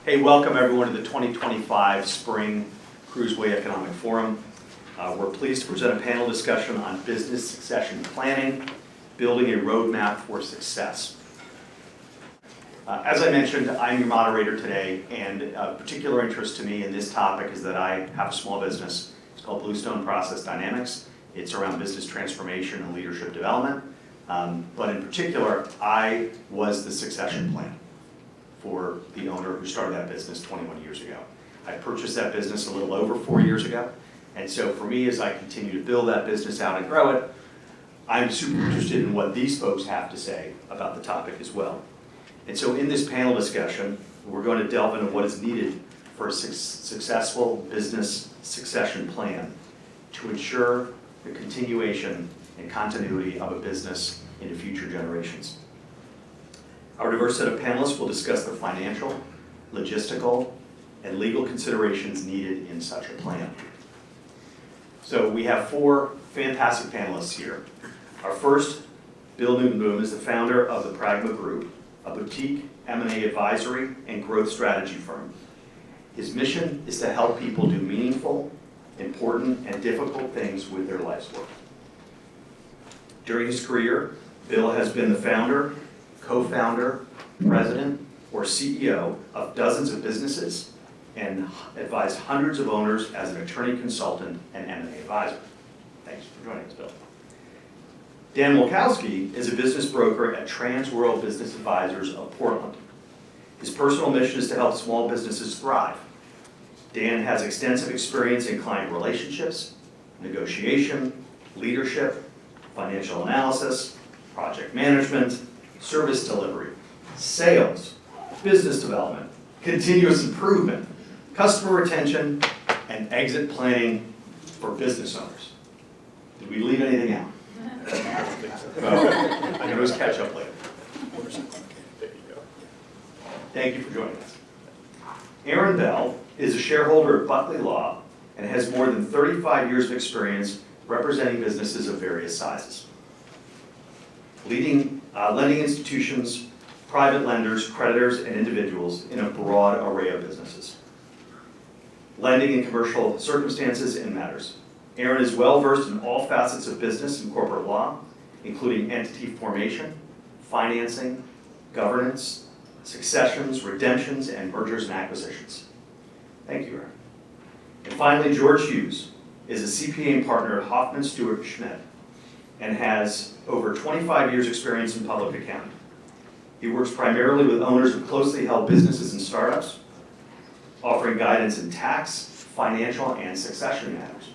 Hey, welcome everyone to the 2025 Spring Kruse Economic Forum. We're pleased to present a panel discussion on business succession planning, building a roadmap for success. As I mentioned, I'm your moderator today, and of particular interest to me in this topic is that I have a small business. It's called Bluestone Process Dynamics. It's around business transformation and leadership development. But in particular, I was the succession plan for the owner who started that business 21 years ago. I purchased that business a little over 4 years ago. And so for me, as I continue to build that business out and grow it, I'm super interested in what these folks have to say about the topic as well. And so in this panel discussion, we're going to delve into what is needed for a successful business succession plan to ensure the continuation and continuity of a business into future generations. Our diverse set of panelists will discuss the financial, logistical, and legal considerations needed in such a plan. So we have 4 fantastic panelists here. Our first, Bill Nootenboom, is the founder of the Pragma Group, a boutique M&A advisory and growth strategy firm. His mission is to help people do meaningful, important, and difficult things with their life's work. During his career, Bill has been the founder, co-founder, president, or CEO of dozens of businesses and advised hundreds of owners as an attorney consultant and M&A advisor. Thanks for joining us, Bill. Dan Walkowski is a business broker at TransWorld Business Advisors of Portland. His personal mission is to help small businesses thrive. Dan has extensive experience in client relationships, negotiation, leadership, financial analysis, project management, service delivery, sales, business development, continuous improvement, customer retention, and exit planning for business owners. Did we leave anything out? Well, I can always catch up later. There you go. Thank you for joining us. Aaron Bell is a shareholder at Buckley Law and has more than 35 years of experience representing businesses of various sizes, leading lending institutions, private lenders, creditors, and individuals in a broad array of businesses, lending in commercial circumstances and matters. Aaron is well versed in all facets of business and corporate law, including entity formation, financing, governance, successions, redemptions, and mergers and acquisitions. Thank you, Aaron. And finally, George Hughes is a CPA and partner at Hoffman, Stewart Schmidt, and has over 25 years experience in public accounting. He works primarily with owners of closely held businesses and startups, offering guidance in tax, financial, and succession matters.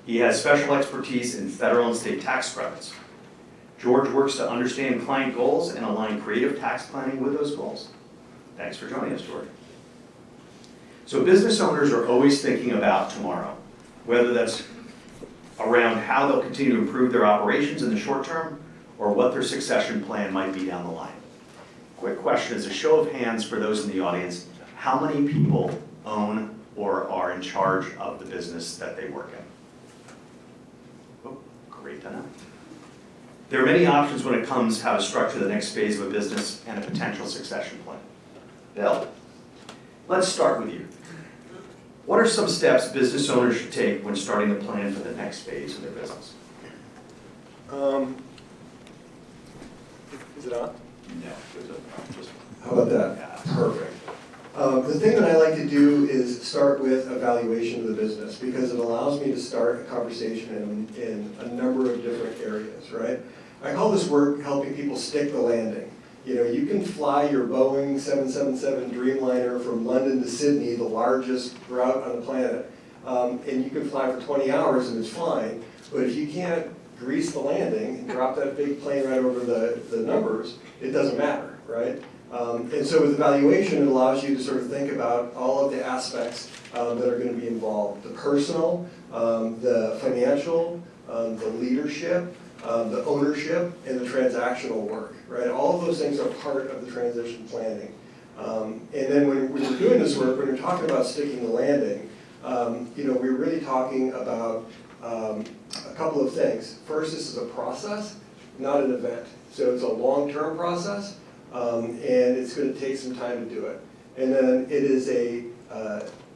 He has special expertise in federal and state tax credits. George works to understand client goals and align creative tax planning with those goals. Thanks for joining us, George. So business owners are always thinking about tomorrow, whether that's around how they'll continue to improve their operations in the short term or what their succession plan might be down the line. Quick question, as a show of hands for those in the audience, how many people own or are in charge of the business that they work in? Oh, great to know. There are many options when it comes to how to structure the next phase of a business and a potential succession plan. Bill, let's start with you. What are some steps business owners should take when starting the plan for the next phase of their business? Is it on? No. How about that? Yeah. Perfect. The thing that I like to do is start with evaluation of the business because it allows me to start a conversation in a number of different areas, right? I call this work helping people stick the landing. You know, you can fly your Boeing 777 Dreamliner from London to Sydney, the largest route on the planet, and you can fly for 20 hours and it's fine, but if you can't grease the landing and drop that big plane right over the numbers, it doesn't matter, right? And so with evaluation, it allows you to sort of think about all of the aspects that are going to be involved. The personal, the financial, the leadership, the ownership, and the transactional work, right? All of those things are part of the transition planning. And then when we're doing this work, when you're talking about sticking the landing, you know, we're really talking about a couple of things. First, this is a process, not an event. So it's a long-term process, and it's going to take some time to do it. And then it is a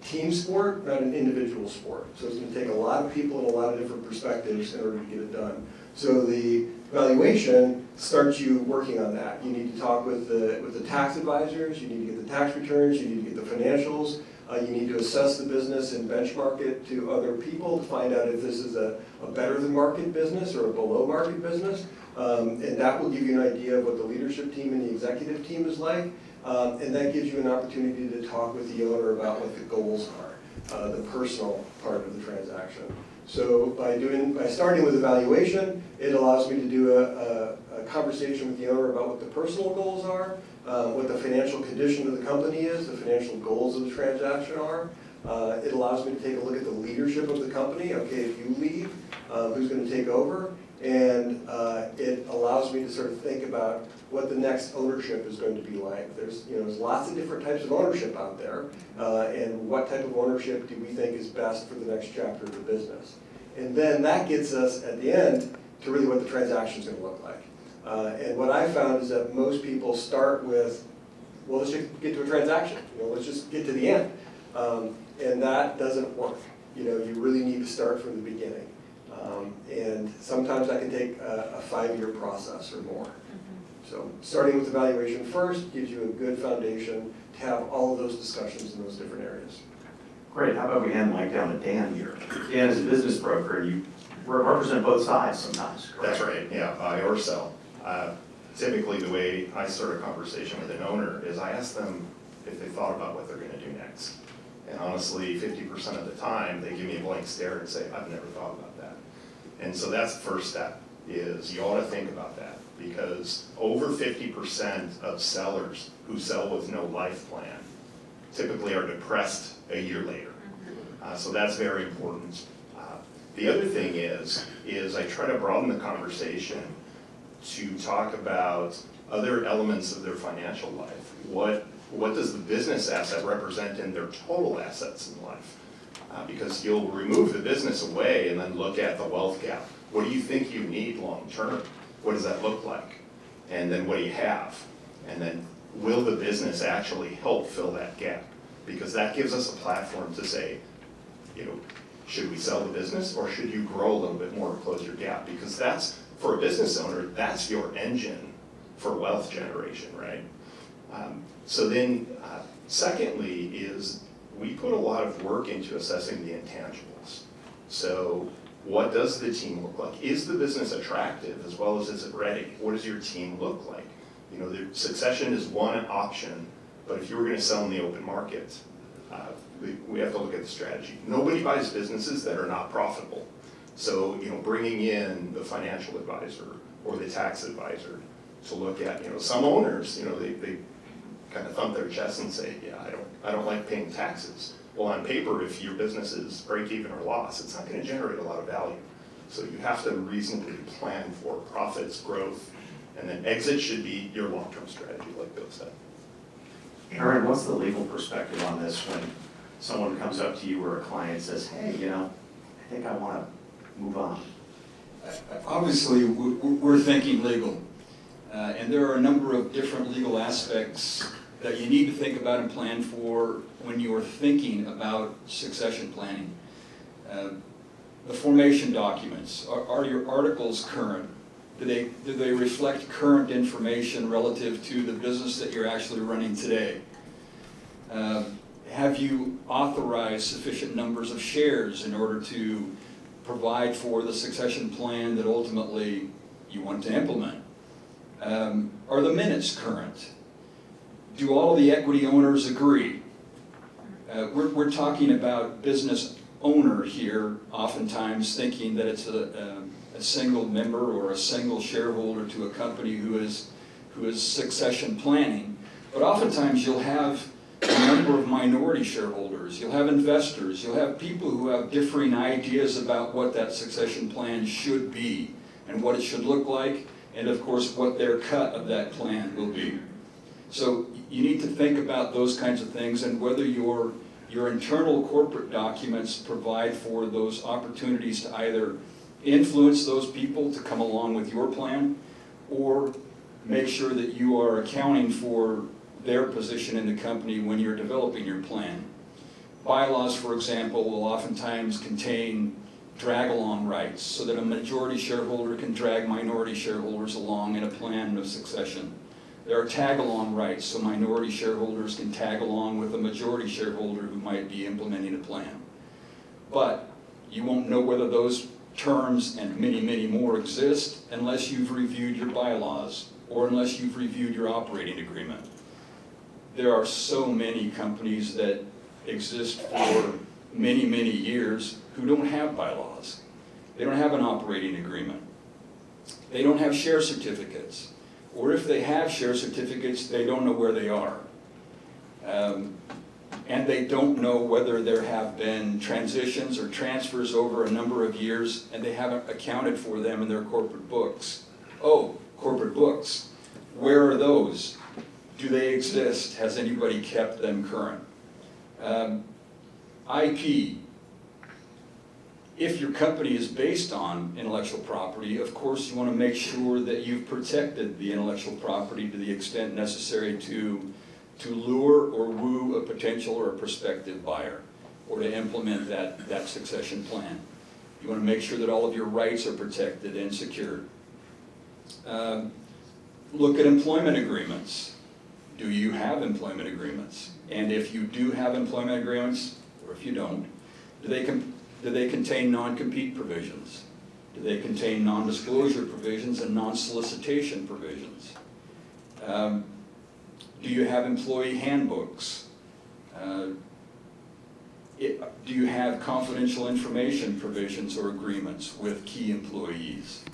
team sport, not an individual sport. So it's going to take a lot of people and a lot of different perspectives in order to get it done. So the evaluation starts you working on that. You need to talk with the tax advisors, you need to get the tax returns, you need to get the financials, you need to assess the business and benchmark it to other people to find out if this is a better than market business or a below market business. And that will give you an idea of what the leadership team and the executive team is like. And that gives you an opportunity to talk with the owner about what the goals are, the personal part of the transaction. So by starting with evaluation, it allows me to do a conversation with the owner about what the personal goals are, what the financial condition of the company is, the financial goals of the transaction are. It allows me to take a look at the leadership of the company. Okay, if you leave, who's going to take over? And it allows me to sort of think about what the next ownership is going to be like. There's lots of different types of ownership out there, and what type of ownership do we think is best for the next chapter of the business? And then that gets us at the end to really what the transaction is going to look like. And what I found is that most people start with, well, let's just get to a transaction. Let's just get to the end, and that doesn't work. You really need to start from the beginning. And sometimes that can take a 5-year process or more. So starting with evaluation first gives you a good foundation to have all of those discussions in those different areas. Great. How about we hand Mike down to Dan here? Dan is a business broker, and you represent both sides sometimes, correct? That's right, yeah, buy or sell. Typically, the way I start a conversation with an owner is I ask them if they thought about what they're going to do next. And honestly, 50% of the time, they give me a blank stare and say, I've never thought about that. And so that's the first step, is you ought to think about that, because over 50% of sellers who sell with no life plan typically are depressed a year later. So that's very important. The other thing is I try to broaden the conversation to talk about other elements of their financial life. What does the business asset represent in their total assets in life? Because you'll remove the business away and then look at the wealth gap. What do you think you need long term? What does that look like? And then what do you have? And then will the business actually help fill that gap? Because that gives us a platform to say, should we sell the business or should you grow a little bit more to close your gap? Because that's, for a business owner, that's your engine for wealth generation, right? So then, secondly, is we put a lot of work into assessing the intangibles. So what does the team look like? Is the business attractive as well as is it ready? What does your team look like? The succession is one option, but if you were going to sell in the open market, we have to look at the strategy. Nobody buys businesses that are not profitable. So, bringing in the financial advisor or the tax advisor to look at, some owners, they kind of thump their chest and say, yeah, I don't like paying taxes. Well, on paper, if your business is break even or loss, it's not going to generate a lot of value. So you have to reasonably plan for profits, growth, and then exit should be your long-term strategy, like Bill said. Aaron, what's the legal perspective on this when someone comes up to you or a client says, hey, I think I want to move on? Obviously, we're thinking legal. And there are a number of different legal aspects that you need to think about and plan for when you are thinking about succession planning. The formation documents, are your articles current? Do they reflect current information relative to the business that you're actually running today? Have you authorized sufficient numbers of shares in order to provide for the succession plan that ultimately you want to implement? Are the minutes current? Do all the equity owners agree? We're talking about business owner here, oftentimes thinking that it's a single member or a single shareholder to a company who is succession planning. But oftentimes you'll have a number of minority shareholders, you'll have investors, you'll have people who have differing ideas about what that succession plan should be and what it should look like, and of course what their cut of that plan will be. So you need to think about those kinds of things and whether your internal corporate documents provide for those opportunities to either influence those people to come along with your plan or make sure that you are accounting for their position in the company when you're developing your plan. Bylaws, for example, will oftentimes contain drag-along rights so that a majority shareholder can drag minority shareholders along in a plan of succession. There are tag-along rights so minority shareholders can tag along with a majority shareholder who might be implementing a plan. But you won't know whether those terms and many, many more exist unless you've reviewed your bylaws or unless you've reviewed your operating agreement. There are so many companies that exist for many, many years who don't have bylaws. They don't have an operating agreement. They don't have share certificates. Or if they have share certificates, they don't know where they are. And they don't know whether there have been transitions or transfers over a number of years and they haven't accounted for them in their corporate books. Oh, corporate books. Where are those? Do they exist? Has anybody kept them current? IP. If your company is based on intellectual property, of course you want to make sure that you've protected the intellectual property to the extent necessary to lure or woo a potential or a prospective buyer, or to implement that succession plan. You want to make sure that all of your rights are protected and secured. Look at employment agreements. Do you have employment agreements? And if you do have employment agreements, or if you don't, do they contain non-compete provisions? Do they contain non-disclosure provisions and non-solicitation provisions? Do you have employee handbooks? Do you have confidential information provisions or agreements with key employees?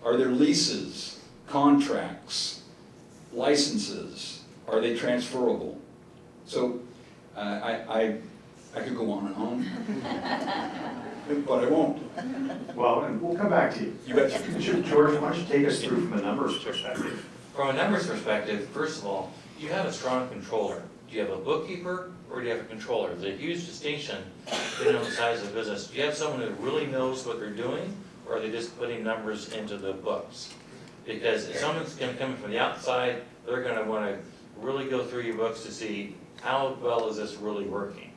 Are there leases, contracts, licenses? Are they transferable? So I could go on and on, but I won't. Well, and we'll come back to you. You betcha. George, why don't you take us through from a numbers perspective? From a numbers perspective, first of all, you have a strong controller. Do you have a bookkeeper or do you have a controller? There's a huge distinction depending on the size of the business. Do you have someone who really knows what they're doing, or are they just putting numbers into the books? Because if someone's coming from the outside, they're going to want to really go through your books to see how well is this really working.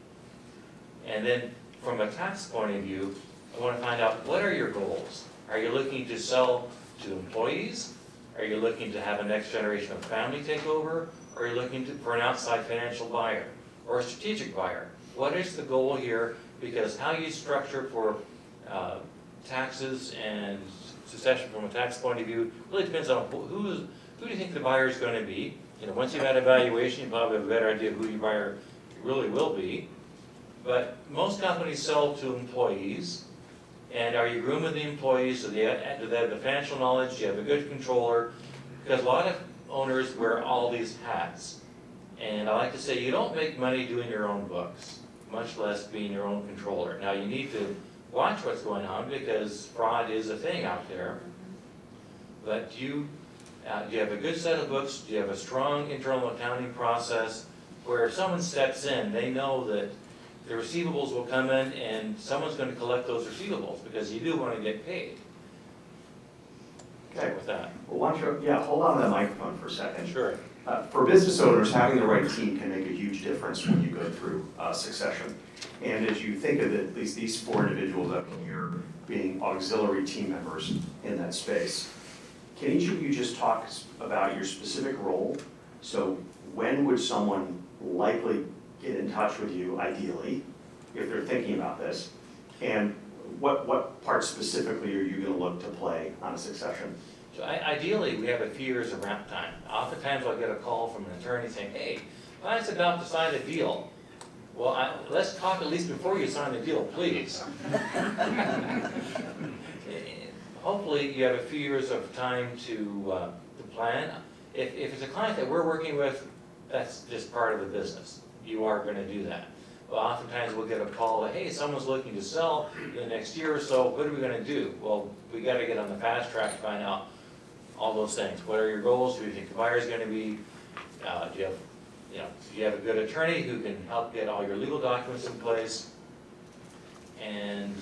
And then from a tax point of view, I want to find out, what are your goals? Are you looking to sell to employees? Are you looking to have a next generation of family take over? Or are you looking for an outside financial buyer or a strategic buyer? What is the goal here? Because how you structure for taxes and succession from a tax point of view really depends on who do you think the buyer is going to be. You know, once you've had a valuation, you probably have a better idea of who your buyer really will be. But most companies sell to employees. And are you grooming the employees? Do they have the financial knowledge? Do you have a good controller? Because a lot of owners wear all these hats. And I like to say, you don't make money doing your own books, much less being your own controller. Now you need to watch what's going on because fraud is a thing out there. But do you have a good set of books? Do you have a strong internal accounting process where if someone steps in, they know that the receivables will come in and someone's going to collect those receivables because you do want to get paid. Okay. With that. Well, why don't you, hold on to that microphone for a second. Sure. For business owners, having the right team can make a huge difference when you go through succession. And as you think of it, at least these four individuals up here being auxiliary team members in that space, can each of you just talk about your specific role? So when would someone likely get in touch with you, ideally, if they're thinking about this? And what part specifically are you going to look to play on a succession? So ideally, we have a few years of ramp time. Oftentimes I'll get a call from an attorney saying, hey, client's about to sign a deal. Well, let's talk at least before you sign the deal, please. Hopefully you have a few years of time to plan. If it's a client that we're working with, that's just part of the business. You are going to do that. Well, oftentimes we'll get a call that, hey, someone's looking to sell in the next year or so, what are we going to do? Well, we got to get on the fast track to find out all those things. What are your goals? Who do you think the buyer is going to be? Do you have a good attorney who can help get all your legal documents in place? And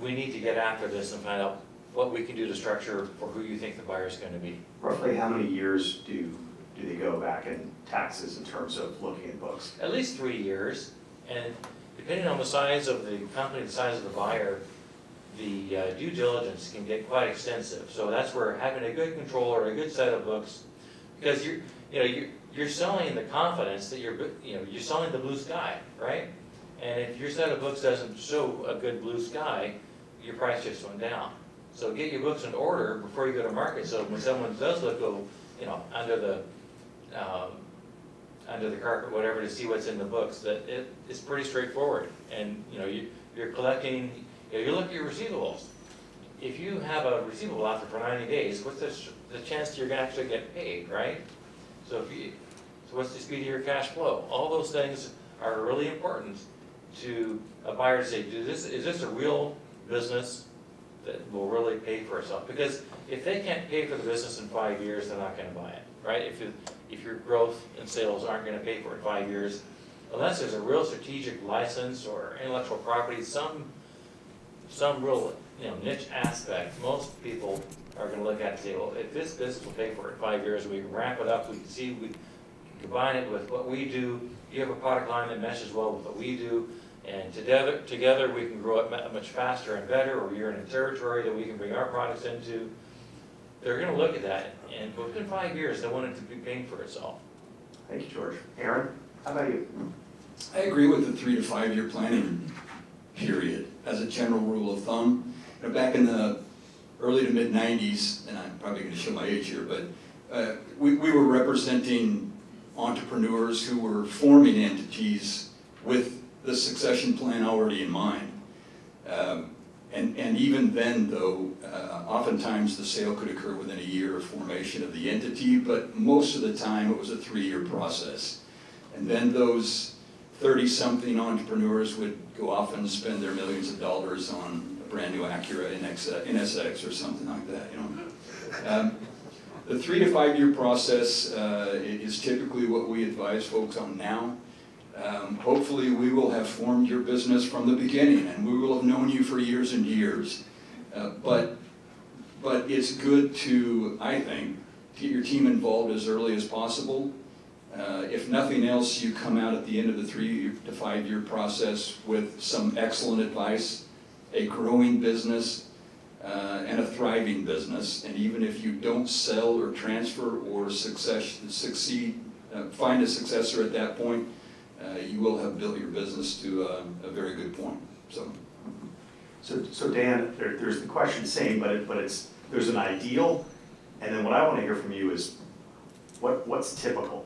we need to get after this and find out what we can do to structure for who you think the buyer is going to be. Roughly how many years do do they go back in taxes in terms of looking at books? At least 3 years, and depending on the size of the company, the size of the buyer, the due diligence can get quite extensive. So that's where having a good controller, a good set of books, because you're selling the confidence that you're selling the blue sky, right? And if your set of books doesn't show a good blue sky, your price just went down. So get your books in order before you go to market, so when someone does go, under the carpet, whatever, to see what's in the books, that it's pretty straightforward. And you're collecting, you look at your receivables. If you have a receivable out there for 90 days, what's the chance that you're gonna actually get paid, right? So what's the speed of your cash flow? All those things are really important to a buyer to say, is this a real business that will really pay for itself? Because if they can't pay for the business in 5 years, they're not gonna buy it, right? If your growth and sales aren't gonna pay for it in 5 years, unless there's a real strategic license or intellectual property, some real niche aspect, most people are gonna look at and say, well, if this business will pay for it in 5 years, we can ramp it up, we can combine it with what we do, you have a product line that meshes well with what we do, and together we can grow it much faster and better, or you're in a territory that we can bring our products into. They're gonna look at that, and within 5 years, they want it to be paying for itself. Thank you, George. Aaron, how about you? I agree with the 3 to 5 year planning period as a general rule of thumb. Back in the early to mid 90s, and I'm probably going to show my age here, but we were representing entrepreneurs who were forming entities with the succession plan already in mind. And even then, though, oftentimes the sale could occur within a year of formation of the entity, but most of the time it was a 3-year process. And then those 30-something entrepreneurs would go off and spend their millions of dollars on a brand new Acura NSX or something like that. The 3 to 5 year process is typically what we advise folks on now. Hopefully we will have formed your business from the beginning and we will have known you for years and years. But it's good to, I think, get your team involved as early as possible. If nothing else, you come out at the end of the 3 to 5 year process with some excellent advice, a growing business, and a thriving business. And even if you don't sell or transfer or succeed, find a successor at that point, you will have built your business to a very good point. So Dan, there's the question same, but there's an ideal, and then what I want to hear from you is what's typical?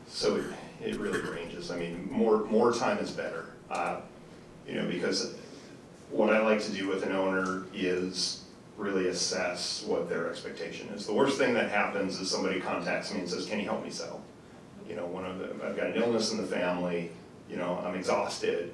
So it really ranges. I mean, more time is better. Because what I like to do with an owner is really assess what their expectation is. The worst thing that happens is somebody contacts me and says, "Can you help me sell? I've got an illness in the family. I'm exhausted,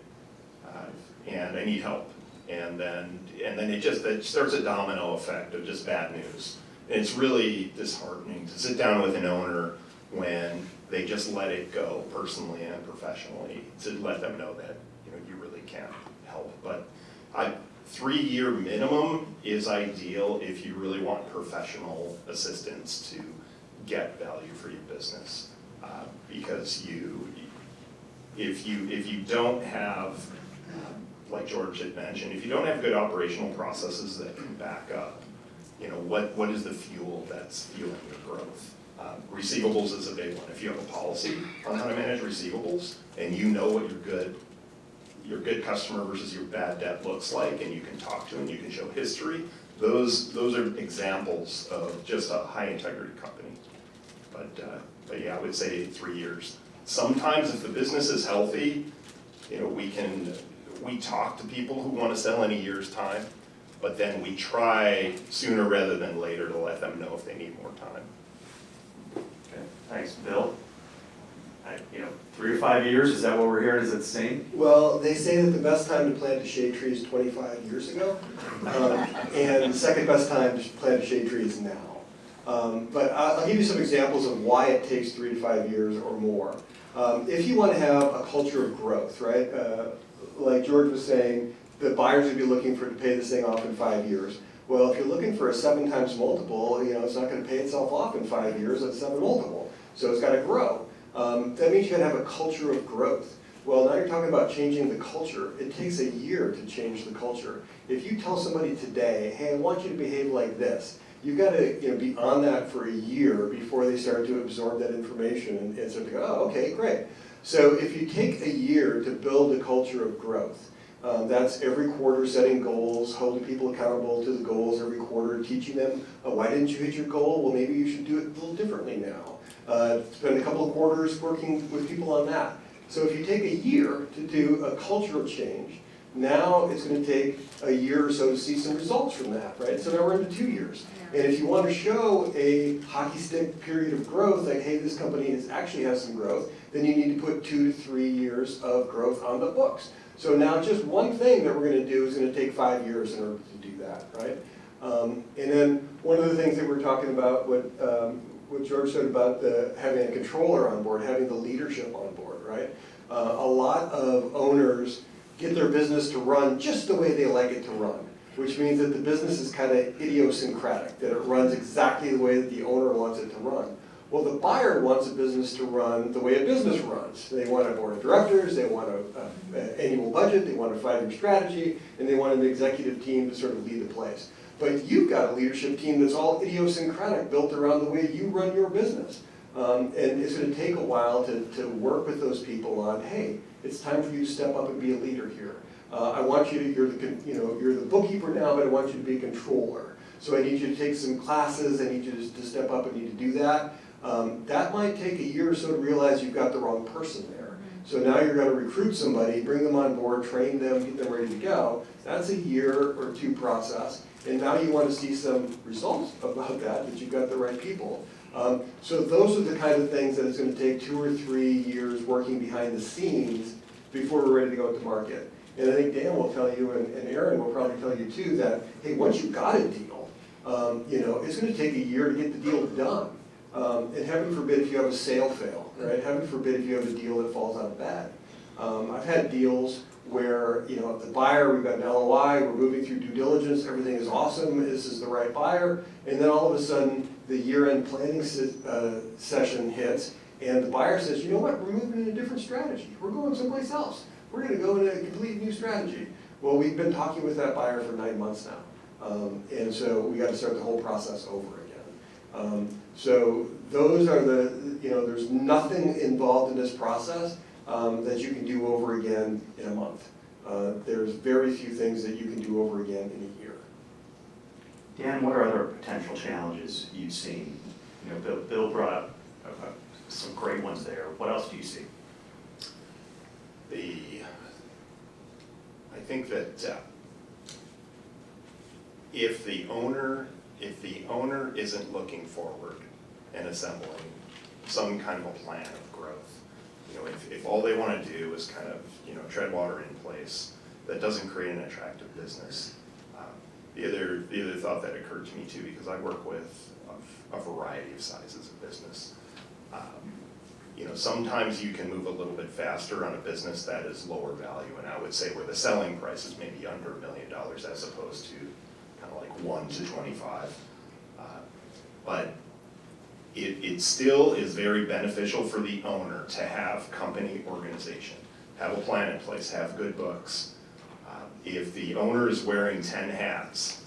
and I need help." And then it starts a domino effect of just bad news. And it's really disheartening to sit down with an owner when they just let it go personally and professionally, to let them know that you really can't help. But 3-year minimum is ideal if you really want professional assistance to get value for your business, because if you don't have, like George had mentioned, if you don't have good operational processes that can back up, what is the fuel that's fueling your growth? Receivables is a big one. If you have a policy on how to manage receivables and you know what your good customer versus your bad debt looks like, and you can talk to them, you can show history, those are examples of just a high integrity company. But yeah, I would say 3 years. Sometimes if the business is healthy, we talk to people who want to sell in a year's time, but then we try sooner rather than later to let them know if they need more time. Okay, thanks, Bill. 3 to 5 years, is that what we're hearing? Is it the same? Well, they say that the best time to plant a shade tree is 25 years ago, and the second best time to plant a shade tree is now. But I'll give you some examples of why it takes 3 to 5 years or more. If you want to have a culture of growth, right? Like George was saying, the buyers would be looking to pay this thing off in 5 years. Well, if you're looking for a 7 times multiple, it's not gonna pay itself off in 5 years at a 7 multiple. So it's gotta grow. That means you gotta have a culture of growth. Well, now you're talking about changing the culture. It takes a year to change the culture. If you tell somebody today, hey, I want you to behave like this, you've got to be on that for a year before they start to absorb that information and start to go, oh, okay, great. So if you take a year to build a culture of growth, that's every quarter setting goals, holding people accountable to the goals every quarter, teaching them, why didn't you hit your goal? Well, maybe you should do it a little differently now. Spend a couple of quarters working with people on that. So if you take a year to do a cultural change, now it's going to take a year or so to see some results from that, right? So now we're into 2 years. And if you want to show a hockey stick period of growth, like, hey, this company actually has some growth, then you need to put 2 to 3 years of growth on the books. So now just one thing that we're going to do is going to take 5 years in order to do that, right? And then one of the things that we're talking about, what George said about having a controller on board, having the leadership on board, right? A lot of owners get their business to run just the way they like it to run, which means that the business is kind of idiosyncratic, that it runs exactly the way that the owner wants it to run. Well, the buyer wants a business to run the way a business runs. They want a board of directors, they want an annual budget, they want a 5-year strategy, and they want an executive team to sort of lead the place. But you've got a leadership team that's all idiosyncratic, built around the way you run your business. And it's going to take a while to work with those people on, hey, it's time for you to step up and be a leader here. I want you to, you're the bookkeeper now, but I want you to be a controller. So I need you to take some classes, I need you to step up and need to do that. That might take a year or so to realize you've got the wrong person there. So now you're going to recruit somebody, bring them on board, train them, get them ready to go. That's a year or 2 process. And now you want to see some results about that you've got the right people. So those are the kind of things that it's going to take 2 or 3 years working behind the scenes before we're ready to go to market. And I think Dan will tell you, and Aaron will probably tell you too, that, hey, once you've got a deal, it's going to take a year to get the deal done. And heaven forbid if you have a sale fail, right? Heaven forbid if you have a deal that falls out of bed. I've had deals where, the buyer, we've got an LOI, we're moving through due diligence, everything is awesome, this is the right buyer, and then all of a sudden, the year-end planning session hits, and the buyer says, you know what, we're moving in a different strategy. We're going someplace else. We're going to go in a complete new strategy. Well, we've been talking with that buyer for 9 months now, and so we got to start the whole process over again. So those are there's nothing involved in this process that you can do over again in a month. There's very few things that you can do over again in a year. Dan, what are other potential challenges you've seen? Bill brought up some great ones there. What else do you see? I think that if the owner isn't looking forward and assembling some kind of a plan of growth, if all they want to do is kind of tread water in place, that doesn't create an attractive business. The other thought that occurred to me too, because I work with a variety of sizes of business. Sometimes you can move a little bit faster on a business that is lower value, and I would say where the selling price is maybe under $1 million as opposed to kind of like 1 to 25. But it still is very beneficial for the owner to have company organization, have a plan in place, have good books. If the owner is wearing 10 hats,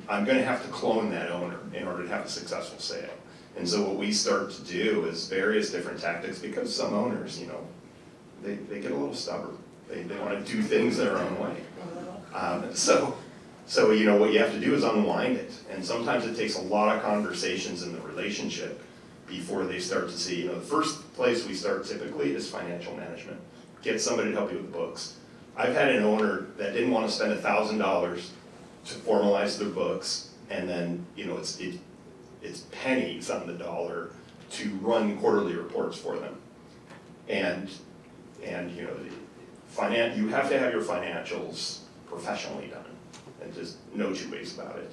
I'm going to have to clone that owner in order to have a successful sale. And so what we start to do is various different tactics, because some owners, they get a little stubborn. They want to do things their own way. So what you have to do is unwind it. And sometimes it takes a lot of conversations in the relationship before they start to see, the first place we start typically is financial management. Get somebody to help you with the books. I've had an owner that didn't want to spend $1,000 to formalize their books, and then, it's pennies on the dollar to run quarterly reports for them. And you have to have your financials professionally done, and just no 2 ways about it.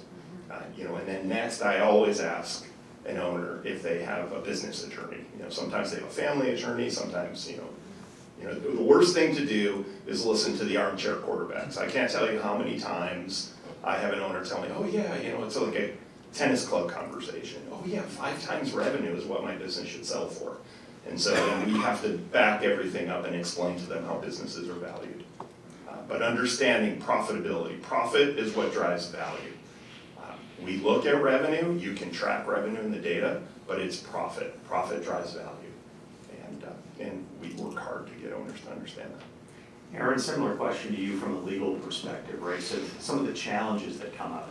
And then next, I always ask an owner if they have a business attorney. Sometimes they have a family attorney, sometimes, the worst thing to do is listen to the armchair quarterbacks. I can't tell you how many times I have an owner tell me, oh yeah, it's like a tennis club conversation. Oh yeah, 5 times revenue is what my business should sell for. And so then we have to back everything up and explain to them how businesses are valued. But understanding profitability, profit is what drives value. We look at revenue, you can track revenue in the data, but it's profit. Profit drives value. And we work hard to get owners to understand that. Aaron, similar question to you from a legal perspective, right? So some of the challenges that come up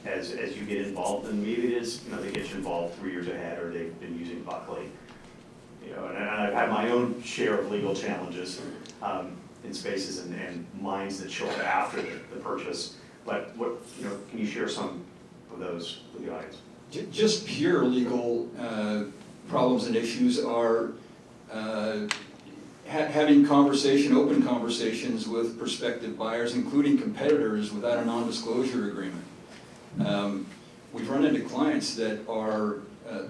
as you get involved, and maybe it is, they get you involved 3 years ahead, or they've been using Buckley. And I've had my own share of legal challenges in spaces and minds that show up after the purchase. But can you share some of those with the audience? Just pure legal problems and issues are having open conversations with prospective buyers, including competitors, without a non-disclosure agreement. We've run into clients that are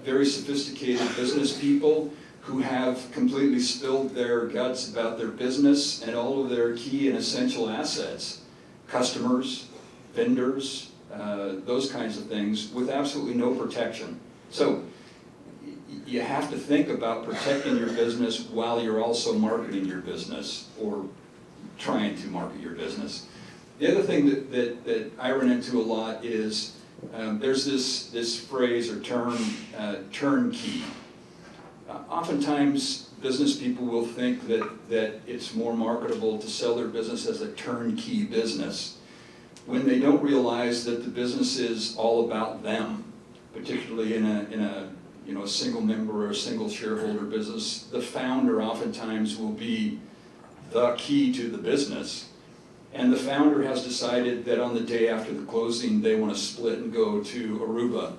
very sophisticated business people who have completely spilled their guts about their business and all of their key and essential assets, customers, vendors, those kinds of things, with absolutely no protection. So you have to think about protecting your business while you're also marketing your business or trying to market your business. The other thing that I run into a lot is there's this phrase or term, turnkey. Oftentimes, business people will think that it's more marketable to sell their business as a turnkey business when they don't realize that the business is all about them, particularly in a single member or a single shareholder business. The founder oftentimes will be the key to the business, and the founder has decided that on the day after the closing they want to split and go to Aruba.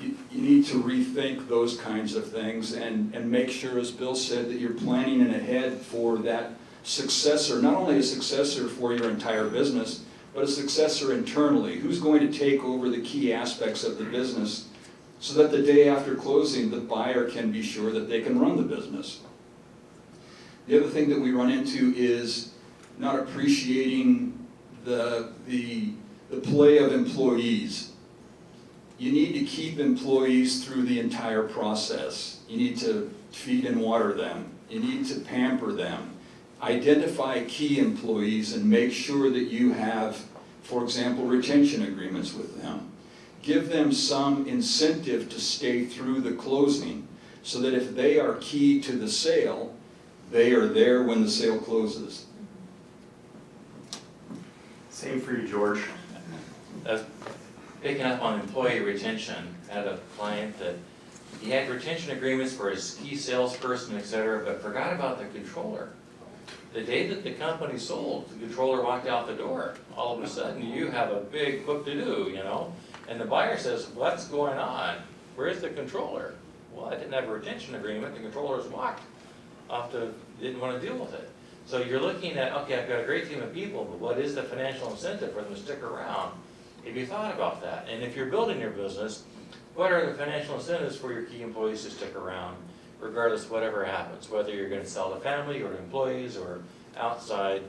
You need to rethink those kinds of things and make sure, as Bill said, that you're planning ahead for that successor, not only a successor for your entire business, but a successor internally. Who's going to take over the key aspects of the business so that the day after closing, the buyer can be sure that they can run the business. The other thing that we run into is not appreciating the play of employees. You need to keep employees through the entire process. You need to feed and water them. You need to pamper them. Identify key employees and make sure that you have, for example, retention agreements with them. Give them some incentive to stay through the closing so that if they are key to the sale, they are there when the sale closes. Same for you, George. Picking up on employee retention, I had a client that he had retention agreements for his key salesperson, et cetera, but forgot about the controller. The day that the company sold, the controller walked out the door. All of a sudden, you have a big book to do, and the buyer says, what's going on? Where's the controller? Well, I didn't have a retention agreement. The controller's walked off didn't want to deal with it. So you're looking at, okay, I've got a great team of people, but what is the financial incentive for them to stick around? Have you thought about that? And if you're building your business, what are the financial incentives for your key employees to stick around, regardless of whatever happens, whether you're going to sell to family or to employees or outside?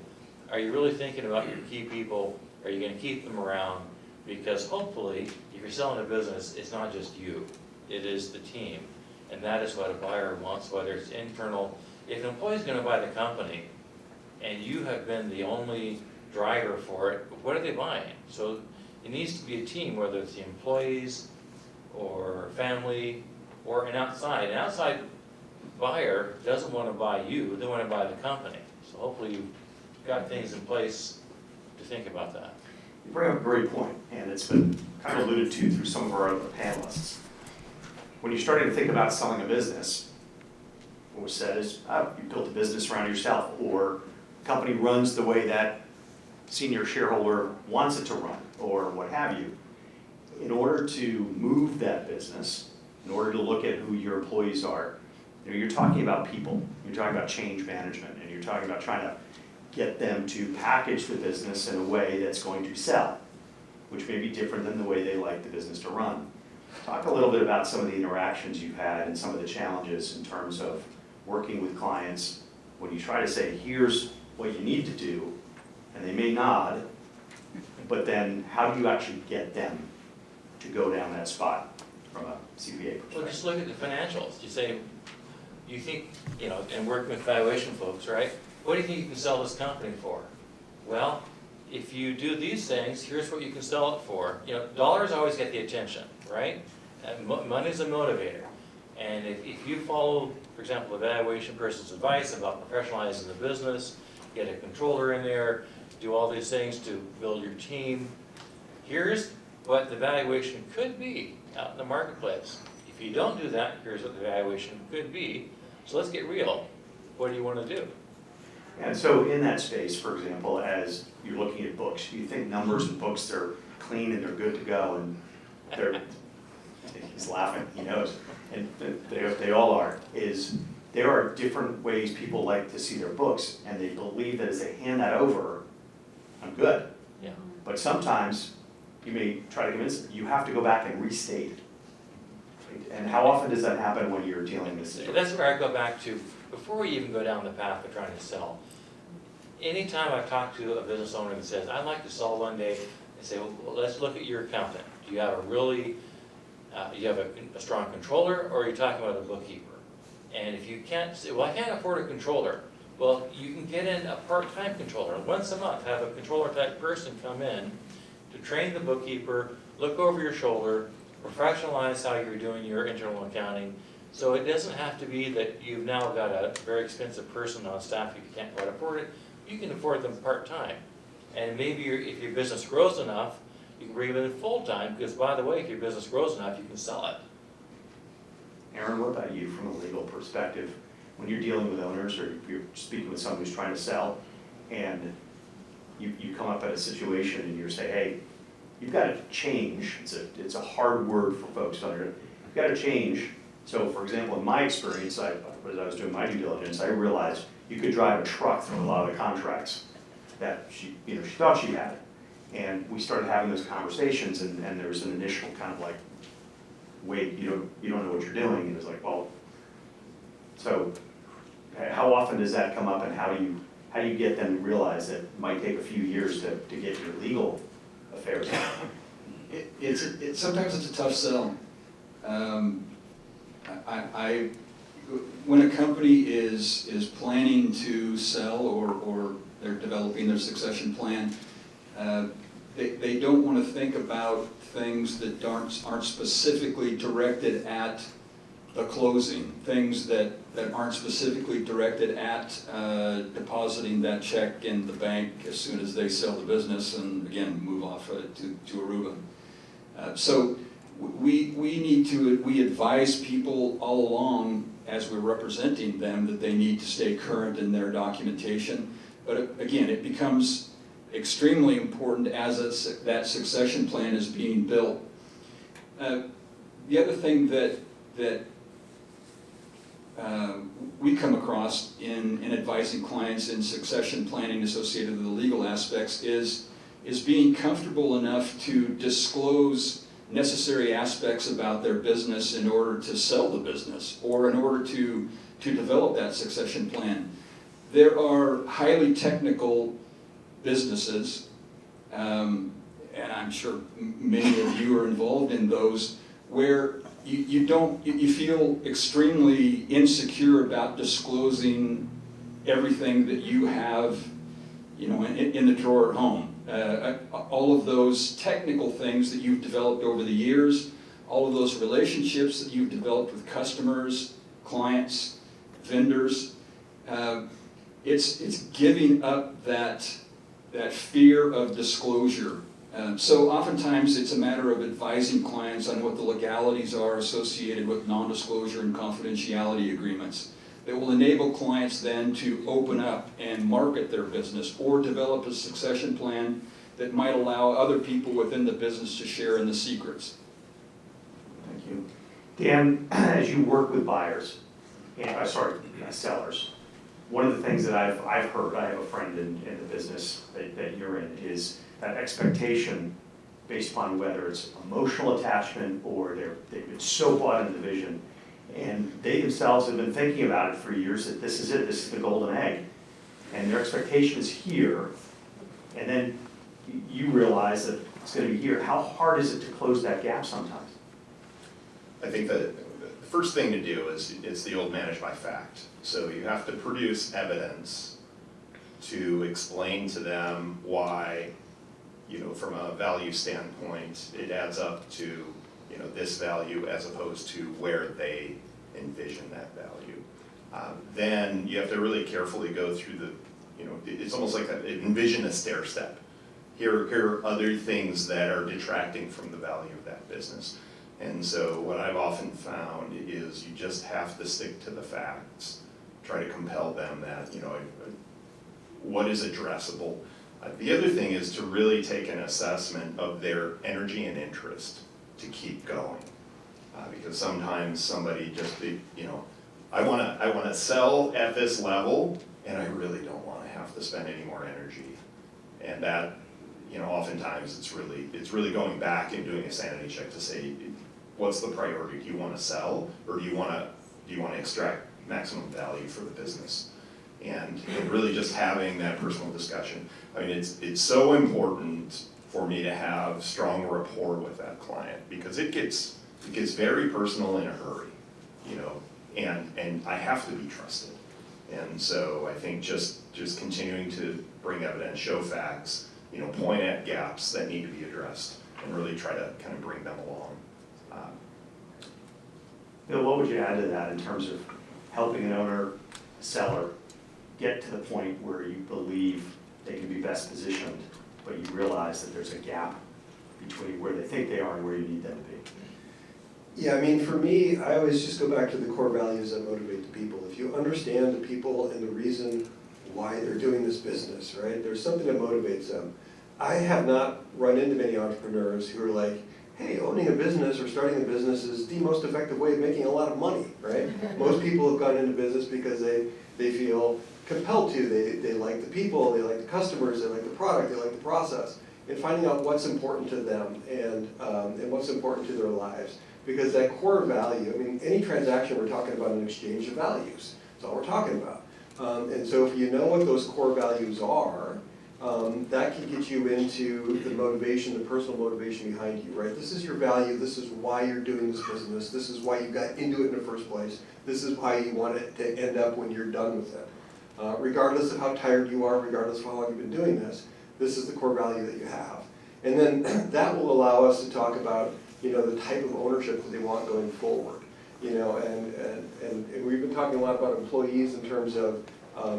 Are you really thinking about your key people? Are you going to keep them around? Because hopefully, if you're selling a business, it's not just you. It is the team. And that is what a buyer wants, whether it's internal. If an employee is going to buy the company and you have been the only driver for it, what are they buying? So it needs to be a team, whether it's the employees or family or an outside. An outside buyer doesn't want to buy you, they want to buy the company. So hopefully you've got things in place to think about that. You bring up a great point, and it's been kind of alluded to through some of our other panelists. When you're starting to think about selling a business, what was said is, you built a business around yourself, or the company runs the way that senior shareholder wants it to run, or what have you. In order to move that business, in order to look at who your employees are, you're talking about people, you're talking about change management, and you're talking about trying to get them to package the business in a way that's going to sell, which may be different than the way they like the business to run. Talk a little bit about some of the interactions you've had and some of the challenges in terms of working with clients when you try to say, here's what you need to do, and they may nod, but then how do you actually get them to go down that spot from a CPA Well, perspective? just look at the financials. You say, you think, and working with valuation folks, right? What do you think you can sell this company for? Well, if you do these things, here's what you can sell it for. Dollars always get the attention, right? And money's a motivator. And if you follow, for example, the valuation person's advice about professionalizing the business, get a controller in there, do all these things to build your team, here's what the valuation could be out in the marketplace. If you don't do that, here's what the valuation could be. So let's get real. What do you want to do? And so in that space, for example, as you're looking at books, you think numbers and books, they're clean and they're good to go, and they're, he's laughing, he knows, and they all are, there are different ways people like to see their books, and they believe that as they hand that over, I'm good. Yeah. But sometimes, you may try to convince them, you have to go back and restate. And how often does that happen when you're dealing with this? That's where I go back to, before we even go down the path of trying to sell, anytime I talk to a business owner that says, I'd like to sell one day, I say, well, let's look at your accountant. Do you have a strong controller, or are you talking about a bookkeeper? And if you can't say, well, I can't afford a controller, well, you can get in a part-time controller. Once a month, have a controller type person come in to train the bookkeeper, look over your shoulder, professionalize how you're doing your internal accounting. So it doesn't have to be that you've now got a very expensive person on staff if you can't quite afford it. You can afford them part-time. And maybe if your business grows enough, you can bring them in full-time, because by the way, if your business grows enough, you can sell it. Aaron, what about you from a legal perspective? When you're dealing with owners, or you're speaking with someone who's trying to sell, and you come up at a situation and you say, hey, you've got to change. It's a hard word for folks to understand. You've got to change. So for example, in my experience, as I was doing my due diligence, I realized you could drive a truck through a lot of the contracts that she thought she had. And we started having those conversations, and there was an initial kind of like, wait, you don't know what you're doing. And it was like, well, so how often does that come up, and how do you get them to realize that it might take a few years to get your legal affairs out? Sometimes it's a tough sell. When a company is planning to sell, or they're developing their succession plan, they don't want to think about things that aren't specifically directed at the closing, things that aren't specifically directed at depositing that check in the bank as soon as they sell the business and again move off to Aruba. So we advise people all along as we're representing them that they need to stay current in their documentation. But again, it becomes extremely important as that succession plan is being built. The other thing that we come across in advising clients in succession planning associated with the legal aspects is being comfortable enough to disclose necessary aspects about their business in order to sell the business, or in order to develop that succession plan. There are highly technical businesses, and I'm sure many of you are involved in those, where you feel extremely insecure about disclosing everything that you have, in the drawer at home. All of those technical things that you've developed over the years, all of those relationships that you've developed with customers, clients, vendors, it's giving up that fear of disclosure. So oftentimes it's a matter of advising clients on what the legalities are associated with non-disclosure and confidentiality agreements that will enable clients then to open up and market their business, or develop a succession plan that might allow other people within the business to share in the secrets. Thank you. Dan, as you work with buyers, sellers, one of the things that I've heard, I have a friend in the business that you're in, is that expectation based upon whether it's emotional attachment or they've been so bought into the vision, and they themselves have been thinking about it for years, that this is it, this is the golden egg, and their expectation is here, and then you realize that it's gonna be here. How hard is it to close that gap sometimes? I think that the first thing to do is, it's the old manage by fact. So you have to produce evidence to explain to them why, from a value standpoint, it adds up to, this value as opposed to where they envision that value. Then you have to really carefully go through the, it's almost like envision a stair step. Here are other things that are detracting from the value of that business. And so what I've often found is you just have to stick to the facts, try to compel them that, what is addressable. The other thing is to really take an assessment of their energy and interest to keep going. Because sometimes somebody just, I wanna sell at this level, and I really don't wanna have to spend any more energy. And that, oftentimes it's really going back and doing a sanity check to say, what's the priority? Do you wanna sell, or do you wanna extract maximum value for the business? And really just having that personal discussion. I mean, it's so important for me to have strong rapport with that client, because it gets very personal in a hurry, and I have to be trusted. And so I think just continuing to bring evidence, show facts, point at gaps that need to be addressed, and really try to kind of bring them along. Bill, what would you add to that in terms of helping an owner, seller, get to the point where you believe they can be best positioned, but you realize that there's a gap between where they think they are and where you need them to be? Yeah, I mean, for me, I always just go back to the core values that motivate the people. If you understand the people and the reason why they're doing this business, right? There's something that motivates them. I have not run into many entrepreneurs who are like, hey, owning a business or starting a business is the most effective way of making a lot of money, right? Most people have gone into business because they feel compelled to. They like the people, they like the customers, they like the product, they like the process, and finding out what's important to them and what's important to their lives. Because that core value, I mean, any transaction we're talking about an exchange of values. That's all we're talking about. And so if you know what those core values are, that can get you into the motivation, the personal motivation behind you, right? This is your value, this is why you're doing this business, this is why you got into it in the first place, this is why you want it to end up when you're done with it. Regardless of how tired you are, regardless of how long you've been doing this is the core value that you have. And then that will allow us to talk about, the type of ownership that they want going forward. And we've been talking a lot about employees in terms of,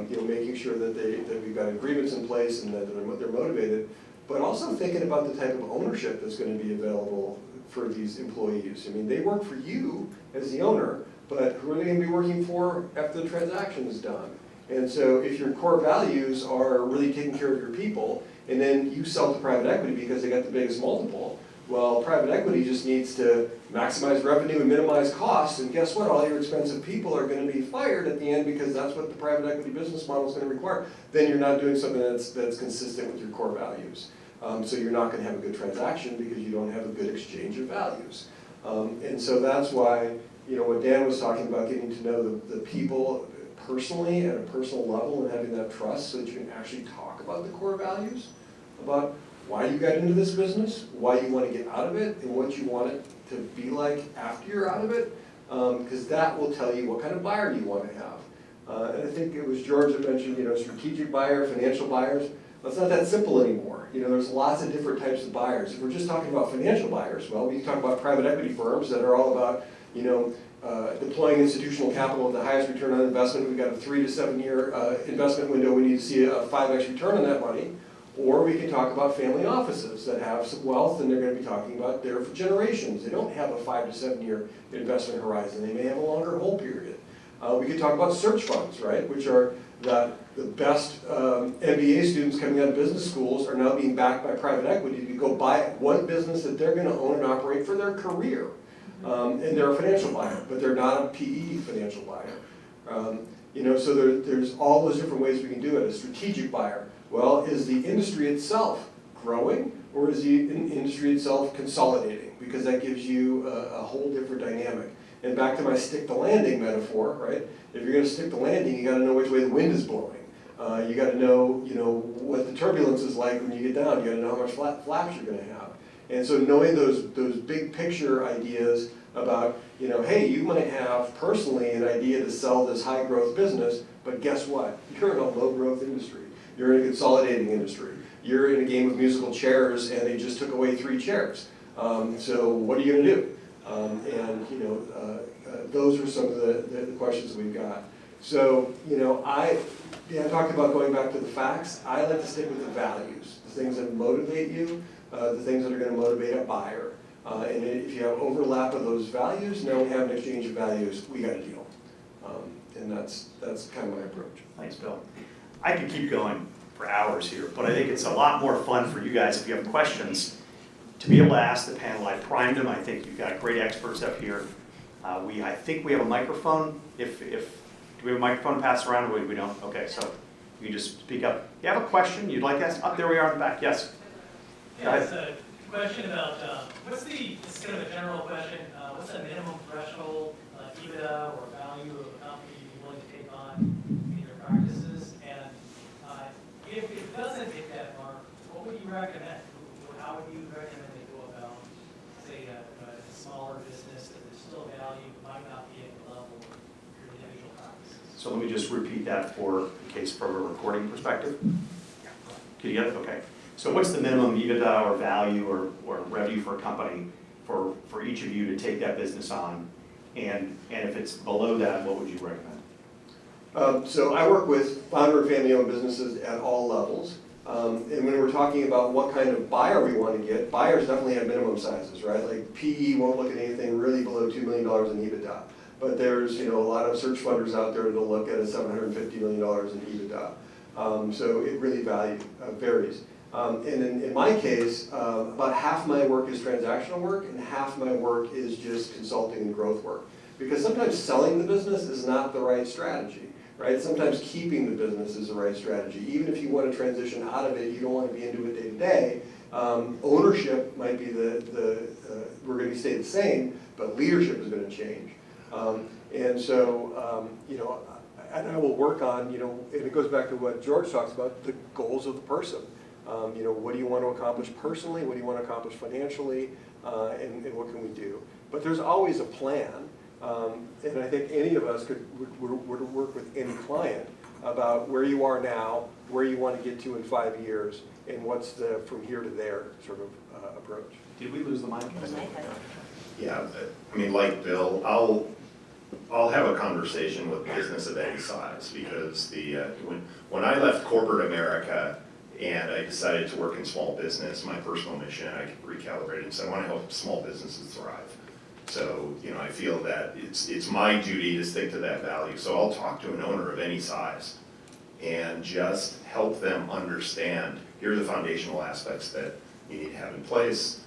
making sure that we've got agreements in place and that they're motivated, but also thinking about the type of ownership that's going to be available for these employees. I mean, they work for you as the owner, but who are they going to be working for after the transaction is done? And so if your core values are really taking care of your people, and then you sell to private equity because they got the biggest multiple, well, private equity just needs to maximize revenue and minimize costs, and guess what? All your expensive people are going to be fired at the end because that's what the private equity business model is going to require. Then you're not doing something that's consistent with your core values. So you're not going to have a good transaction because you don't have a good exchange of values. And so that's why, what Dan was talking about, getting to know the people personally at a personal level and having that trust so that you can actually talk about the core values, about why you got into this business, why you want to get out of it, and what you want it to be like after you're out of it, because that will tell you what kind of buyer you want to have. And I think it was George that mentioned, strategic buyer, financial buyers. Well, it's not that simple anymore. There's lots of different types of buyers. If we're just talking about financial buyers, well, we can talk about private equity firms that are all about, deploying institutional capital at the highest return on investment. We've got a 3 to 7 year investment window. We need to see a 5x return on that money. Or we can talk about family offices that have some wealth and they're going to be talking about there for generations. They don't have a 5 to 7 year investment horizon. They may have a longer hold period. We could talk about search funds, right, which are the best MBA students coming out of business schools are now being backed by private equity to go buy one business that they're going to own and operate for their career. And they're a financial buyer, but they're not a PE financial buyer. So there's all those different ways we can do it. A strategic buyer. Well, is the industry itself growing, or is the industry itself consolidating? Because that gives you a whole different dynamic. And back to my stick the landing metaphor, right? If you're going to stick the landing, you got to know which way the wind is blowing. You got to know, what the turbulence is like when you get down. You got to know how much flaps you're going to have. And so knowing those big picture ideas about, hey, you might have personally an idea to sell this high growth business, but guess what? You're in a low growth industry. You're in a consolidating industry. You're in a game of musical chairs and they just took away 3 chairs. So what are you going to do? Those are some of the questions that we've got. So, I talked about going back to the facts. I like to stick with the values, the things that motivate you, the things that are going to motivate a buyer. And if you have overlap of those values, now we have an exchange of values, we got a deal. And that's kind of my approach. Thanks, Bill. I could keep going for hours here, but I think it's a lot more fun for you guys if you have questions to be able to ask the panel. I primed them. I think you've got great experts up here. I think we have a microphone. Do we have a microphone to pass around, or we don't? Okay, so you can just speak up. You have a question you'd like to ask? Up there we are in the back. Yes. Yeah, it's a question about this is kind of a general question. What's the minimum threshold EBITDA or value of a company you'd be willing to take on in your practices? And if it doesn't hit that mark, what would you recommend? How would you recommend they go about, say, a smaller business that there's still value, might not be at the level of your individual practices? So let me just repeat that in case from a recording perspective. Can you get it? Okay. So what's the minimum EBITDA or value or revenue for a company for each of you to take that business on? And if it's below that, what would you recommend? So I work with founder and family-owned businesses at all levels. And when we're talking about what kind of buyer we want to get, buyers definitely have minimum sizes, right? Like PE won't look at anything really below $2 million in EBITDA. But there's a lot of search funders out there that'll look at a $750 million in EBITDA. So it really varies. And in my case, about half my work is transactional work and half my work is just consulting and growth work. Because sometimes selling the business is not the right strategy. Right? Sometimes keeping the business is the right strategy. Even if you want to transition out of it, you don't want to be into it day to day. Ownership might be we're going to stay the same, but leadership is going to change. And I will work on, and it goes back to what George talks about, the goals of the person. What do you want to accomplish personally? What do you want to accomplish financially? And what can we do? But there's always a plan. And I think any of us would work with any client about where you are now, where you want to get to in 5 years, and what's the from here to there sort of approach. Did we lose the mic? Yeah, I mean, like Bill, I'll have a conversation with business of any size because when I left corporate America and I decided to work in small business, my personal mission, I recalibrated and said, I want to help small businesses thrive. So, I feel that it's my duty to stick to that value. So I'll talk to an owner of any size and just help them understand, here are the foundational aspects that you need to have in place.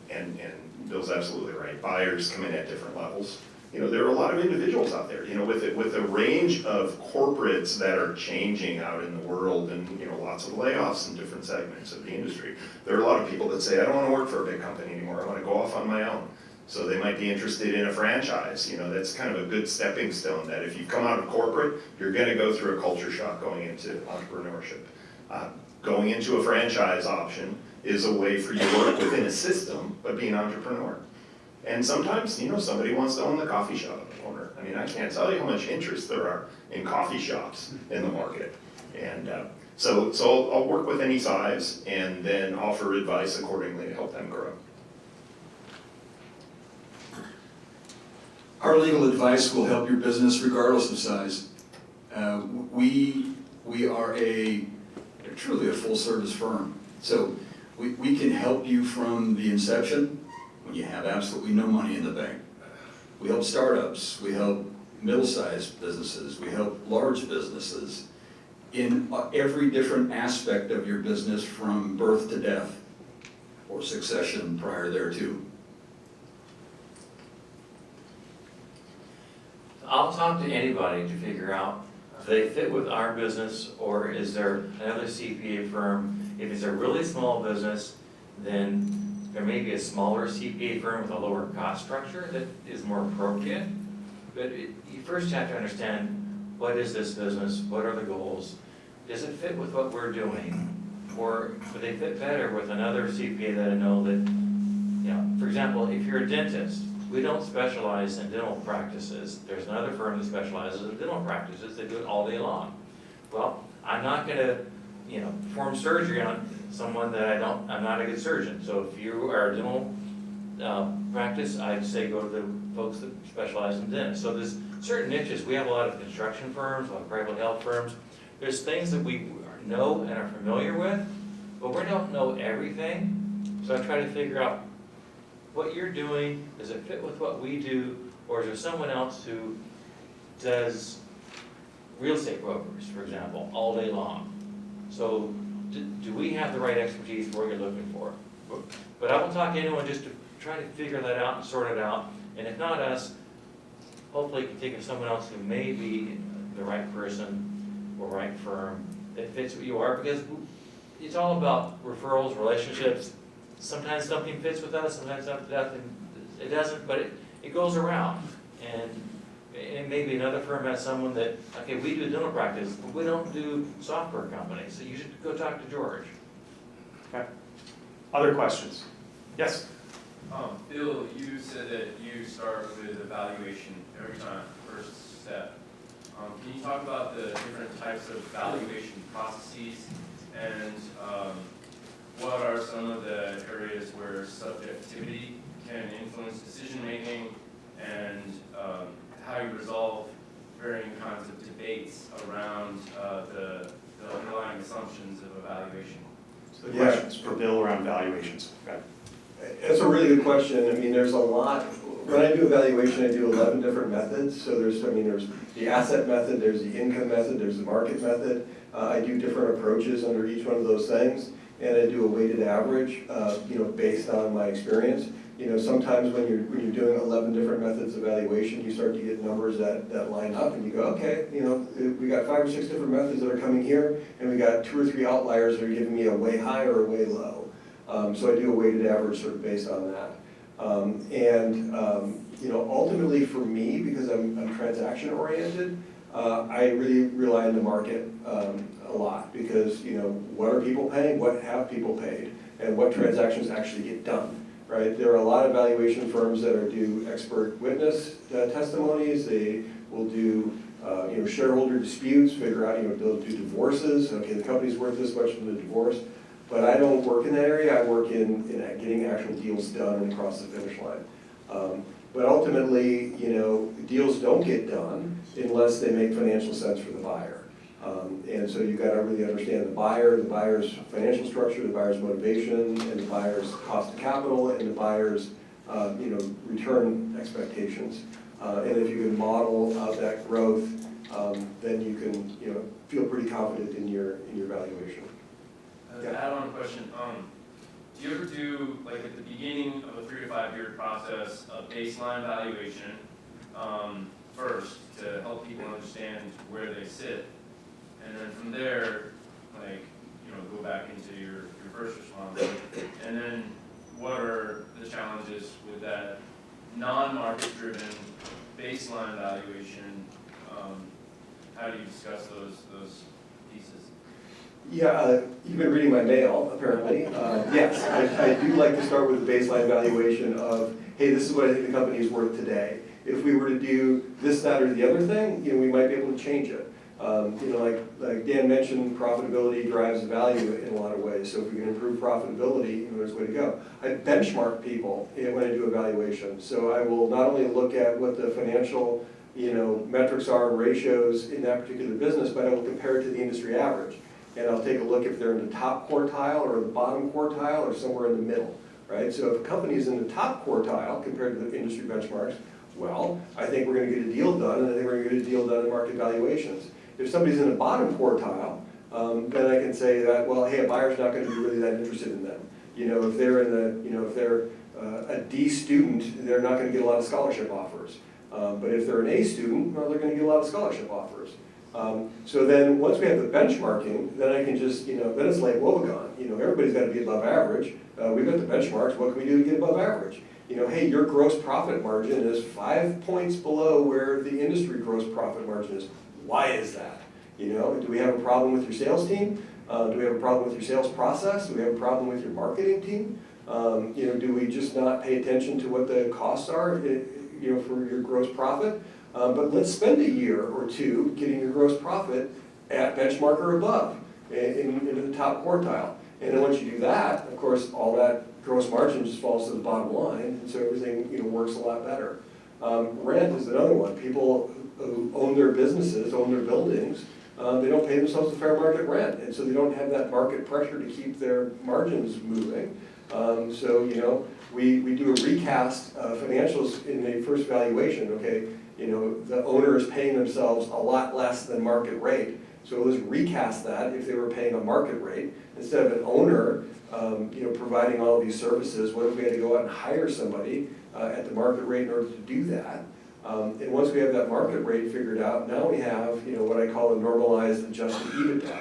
And Bill's absolutely right. Buyers come in at different levels. There are a lot of individuals out there, with a range of corporates that are changing out in the world and, lots of layoffs in different segments of the industry. There are a lot of people that say, I don't want to work for a big company anymore. I want to go off on my own. So they might be interested in a franchise. That's kind of a good stepping stone that if you come out of corporate, you're going to go through a culture shock going into entrepreneurship. Going into a franchise option is a way for you to work within a system, but be an entrepreneur. And sometimes, somebody wants to own the coffee shop on the corner. I mean, I can't tell you how much interest there are in coffee shops in the market. And so I'll work with any size and then offer advice accordingly to help them grow. Our legal advice will help your business regardless of size. We are truly a full-service firm. So we can help you from the inception when you have absolutely no money in the bank. We help startups, we help middle-sized businesses, we help large businesses in every different aspect of your business from birth to death or succession prior thereto. I'll talk to anybody to figure out if they fit with our business or is there another CPA firm. If it's a really small business, then there may be a smaller CPA firm with a lower cost structure that is more appropriate. But you first have to understand, what is this business? What are the goals? does it fit with what we're doing? Or would they fit better with another CPA that I know that, for example, if you're a dentist, we don't specialize in dental practices. There's another firm that specializes in dental practices. They do it all day long. Well, I'm not gonna, perform surgery on someone that I'm not a good surgeon. So if you are a dental practice, I'd say go to the folks that specialize in dentists. So there's certain niches. We have a lot of construction firms, a lot of private health firms. There's things that we know and are familiar with, but we don't know everything. So I try to figure out what you're doing, does it fit with what we do, or is there someone else who does real estate brokers, for example, all day long? So do we have the right expertise for what you're looking for? But I won't talk to anyone, just to try to figure that out and sort it out. And if not us, hopefully you can think of someone else who may be the right person or right firm that fits what you are, because it's all about referrals, relationships. Sometimes something fits with us, sometimes it doesn't, but it goes around. And maybe another firm has someone that, okay, we do dental practice, but we don't do software companies, so you should go talk to George. Okay. Other questions? Yes? Bill, you said that you start with evaluation every time, first step. Can you talk about the different types of evaluation processes, and what are some of the areas where subjectivity can influence decision-making, and how you resolve varying kinds of debates around the underlying assumptions of evaluation? So the questions for Bill around valuations. Okay. That's a really good question. I mean, there's a lot. When I do evaluation, I do 11 different methods. So there's the asset method, there's the income method, there's the market method. I do different approaches under each one of those things, and I do a weighted average, based on my experience. Sometimes when you're doing 11 different methods of evaluation, you start to get numbers that line up, and you go, okay, we got 5 or 6 different methods that are coming here, and we got 2 or 3 outliers that are giving me a way high or a way low. So I do a weighted average sort of based on that. Ultimately for me, because I'm transaction oriented, I really rely on the market a lot, because what are people paying, what have people paid, and what transactions actually get done. Right? There are a lot of valuation firms that do expert witness testimonies. They will do shareholder disputes, figure out they'll do divorces. Okay, the company's worth this much from the divorce. But I don't work in that area. I work in getting actual deals done and across the finish line. But ultimately, deals don't get done unless they make financial sense for the buyer. And so you've got to really understand the buyer's financial structure, the buyer's motivation, and the buyer's cost of capital, and the buyer's return expectations. And if you can model out that growth, then you can feel pretty confident in your valuation. As an add-on question, do you ever do, like at the beginning of a 3 to 5 year process, a baseline valuation first to help people understand where they sit, and then from there, go back into your first response, and then what are the challenges with that non-market driven baseline valuation? How do you discuss those pieces? Yeah, you've been reading my mail, apparently. Yes, I do like to start with the baseline valuation of, hey, this is what I think the company is worth today. If we were to do this, that, or the other thing, we might be able to change it. Like Dan mentioned, profitability drives value in a lot of ways. So if we can improve profitability, there's a way to go. I benchmark people when I do evaluation. So I will not only look at what the financial metrics are and ratios in that particular business, but I will compare it to the industry average. And I'll take a look if they're in the top quartile or the bottom quartile or somewhere in the middle, right? So if a company is in the top quartile compared to the industry benchmarks, well, I think we're going to get a deal done, and I think we're going to get a deal done in market valuations. If somebody's in the bottom quartile, then I can say that, well, hey, a buyer's not going to be really that interested in them. If they're in the, if they're a D student, they're not going to get a lot of scholarship offers. But if they're an A student, well, they're going to get a lot of scholarship offers. So then once we have the benchmarking, then I can just, then it's like woebegone. Everybody's got to be above average. We've got the benchmarks. What can we do to get above average? Hey, your gross profit margin is 5 points below where the industry gross profit margin is. Why is that? You know, do we have a problem with your sales team? Do we have a problem with your sales process? Do we have a problem with your marketing team? You know, do we just not pay attention to what the costs are, you know, for your gross profit? But let's spend a year or two getting your gross profit at benchmark or above, into the top quartile. And then once you do that, of course, all that gross margin just falls to the bottom line, and so everything, you know, works a lot better. Rent is another one. People who own their businesses, own their buildings, they don't pay themselves a fair market rent, and so they don't have that market pressure to keep their margins moving. So, you know, we do a recast financials in the first valuation, okay? You know, the owner is paying themselves a lot less than market rate. So let's recast that if they were paying a market rate. Instead of an owner, you know, providing all of these services, what if we had to go out and hire somebody at the market rate in order to do that? And once we have that market rate figured out, now we have, you know, what I call a normalized adjusted EBITDA,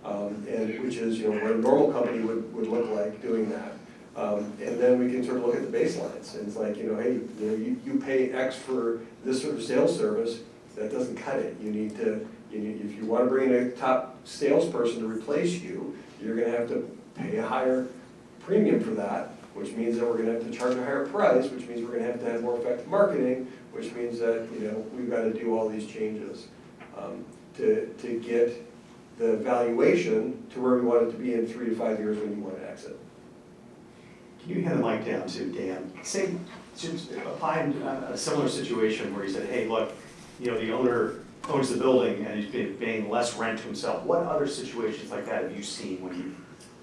and which is, you know, what a normal company would look like doing that. And then we can sort of look at the baselines, and it's like, you know, hey, you know, you pay X for this sort of sales service, that doesn't cut it. You need to, if you want to bring in a top salesperson to replace you, you're going to have to pay a higher premium for that, which means that we're going to have to charge a higher price, which means we're going to have more effective marketing, which means that, you know, we've got to do all these changes to get the valuation to where we want it to be in 3 to 5 years when you want to exit. Can you hand the mic down to Dan? Say, find a similar situation where you said, hey, look, you know, the owner owns the building and he's paying less rent to himself. What other situations like that have you seen when you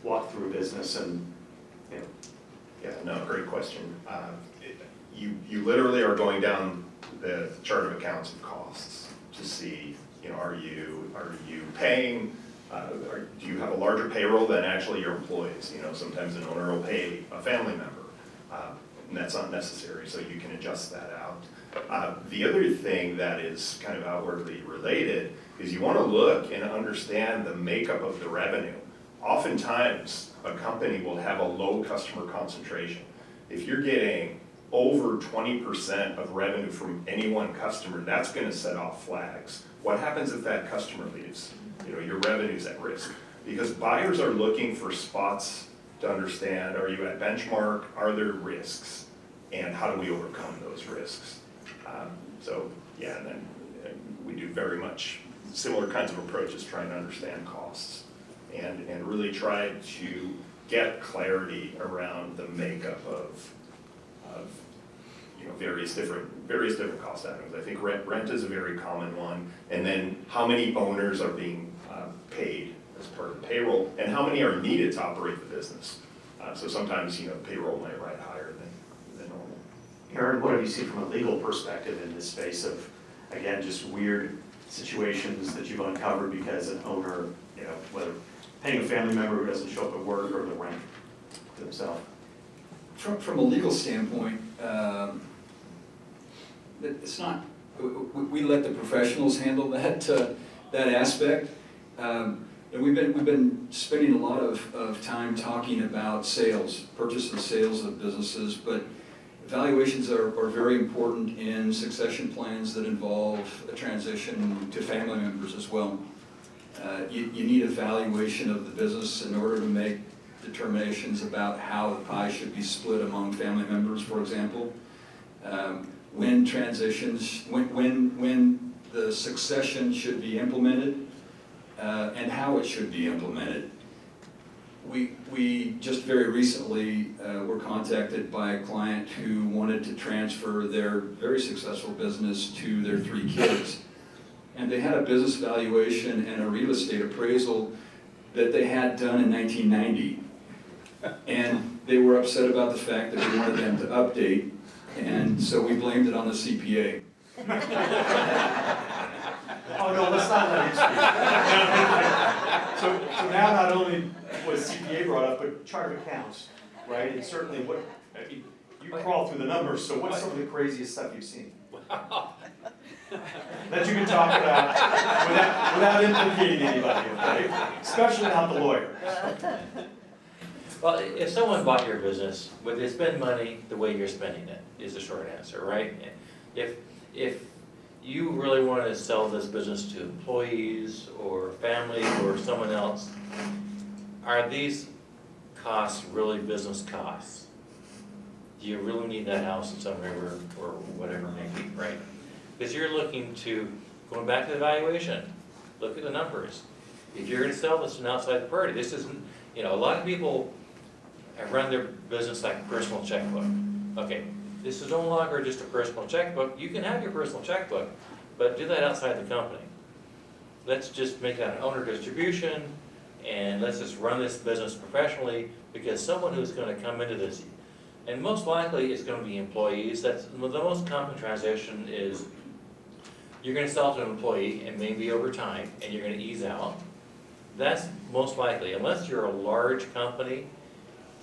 walk through a business and, you know? Yeah, no, great question. You literally are going down the chart of accounts of costs to see, you know, are you paying, do you have a larger payroll than actually your employees? You know, sometimes an owner will pay a family member, and that's not necessary, so you can adjust that out. The other thing that is kind of outwardly related is you want to look and understand the makeup of the revenue. Oftentimes, a company will have a low customer concentration. If you're getting over 20% of revenue from any one customer, that's going to set off flags. What happens if that customer leaves? You know, your revenue's at risk. Because buyers are looking for spots to understand, are you at benchmark? Are there risks? And how do we overcome those risks? So, yeah, and then we do very much similar kinds of approaches, trying to understand costs and really try to get clarity around the makeup of you know, various different cost items. I think rent is a very common one, and then how many owners are being paid as part of payroll, and how many are needed to operate the business. So sometimes, you know, payroll might ride higher than normal. Aaron, what have you seen from a legal perspective in this space of, again, just weird situations that you've uncovered because an owner, you know, whether paying a family member who doesn't show up at work or the rent themselves? From a legal standpoint, it's not, we let the professionals handle that aspect. And we've been spending a lot of time talking about sales, purchase and sales of businesses, but valuations are very important in succession plans that involve a transition to family members as well. You need a valuation of the business in order to make determinations about how the pie should be split among family members, for example. When transitions, when the succession should be implemented, and how it should be implemented. We just very recently were contacted by a client who wanted to transfer their very successful business to their 3 kids. And they had a business valuation and a real estate appraisal that they had done in 1990. And they were upset about the fact that we wanted them to update, and so we blamed it on the CPA. Oh, no, let's not let him speak. So now not only was CPA brought up, but chart of accounts, right? And certainly I mean, you crawl through the numbers, so what's some of the craziest stuff you've seen? That you can talk about without implicating anybody, okay? Especially not the lawyer. Well, if someone bought your business, would they spend money the way you're spending it, is the short answer, right? If you really want to sell this business to employees or family or someone else, are these costs really business costs? Do you really need that house in Sun River or whatever it may be, right? Because you're looking to, going back to the valuation, look at the numbers. If you're gonna sell this to an outside party, this isn't, a lot of people have run their business like a personal checkbook. Okay, this is no longer just a personal checkbook. You can have your personal checkbook, but do that outside the company. Let's just make that an owner distribution, and let's just run this business professionally, because someone who's gonna come into this, and most likely it's gonna be employees. That's the most common transaction is you're gonna sell to an employee and maybe over time, and you're gonna ease out. That's most likely, unless you're a large company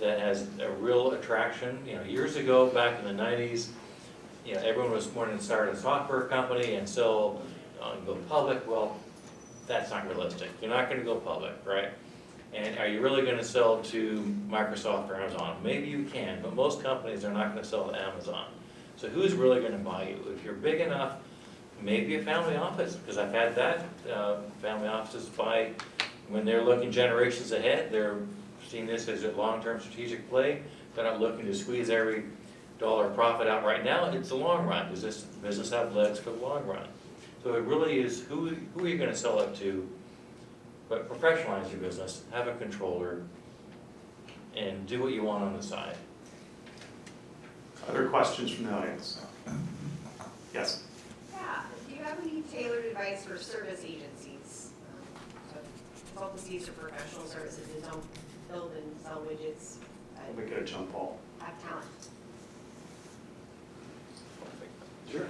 that has a real attraction. Years ago, back in the 90s, everyone was wanting to start a software company and sell, go public. Well, that's not realistic. You're not gonna go public, right? And are you really gonna sell to Microsoft or Amazon? Maybe you can, but most companies are not gonna sell to Amazon. So who's really gonna buy you? If you're big enough, maybe a family office, because I've had that. Family offices buy, when they're looking generations ahead, they're seeing this as a long-term strategic play. They're not looking to squeeze every dollar profit out right now. It's the long run. Does this business have legs for the long run? So it really is who are you going to sell it to, but professionalize your business, have a controller, and do what you want on the side. Other questions from the audience? Yes? Yeah, do you have any tailored advice for service agencies? Consultancies or professional services that don't build and sell widgets, We get a jump ball. have talent? Sure.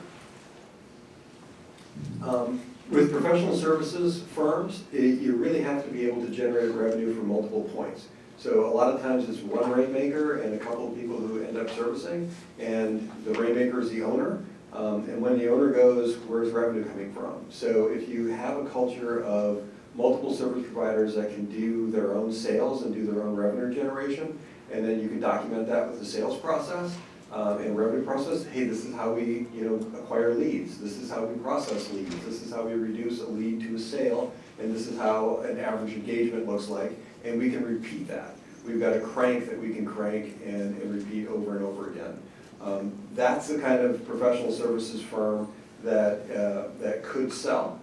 With professional services firms, you really have to be able to generate revenue from multiple points. So a lot of times it's one rainmaker and a couple of people who end up servicing, and the rainmaker is the owner. And when the owner goes, where's revenue coming from? So if you have a culture of multiple service providers that can do their own sales and do their own revenue generation, and then you can document that with the sales process and revenue process. Hey, this is how we acquire leads. This is how we process leads. This is how we reduce a lead to a sale, and this is how an average engagement looks like, and we can repeat that. We've got a crank that we can crank and repeat over and over again. That's the kind of professional services firm that could sell.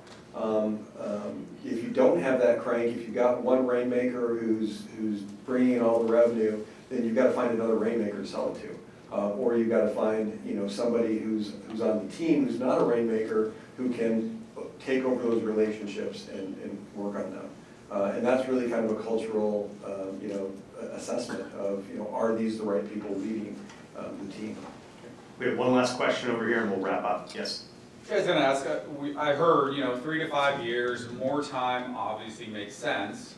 If you don't have that crank, if you've got one rainmaker who's bringing in all the revenue, then you've got to find another rainmaker to sell it to. Or you've got to find somebody who's on the team who's not a rainmaker who can take over those relationships and work on them. And that's really kind of a cultural assessment of are these the right people leading the team. We have one last question over here and we'll wrap up. Yes? I was going to ask, I heard 3 to 5 years, more time obviously makes sense.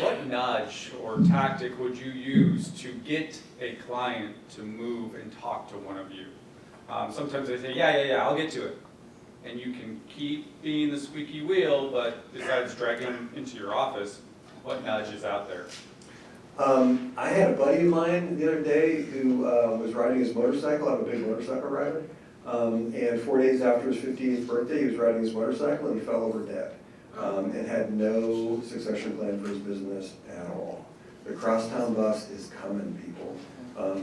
What nudge or tactic would you use to get a client to move and talk to one of you? Sometimes they say, yeah, I'll get to it. And you can keep being the squeaky wheel, but besides dragging into your office, what nudge is out there? I had a buddy of mine the other day who was riding his motorcycle. I'm a big motorcycle rider. And 4 days after his 58th birthday, he was riding his motorcycle and he fell over dead. And had no succession plan for his business at all. The crosstown bus is coming, people.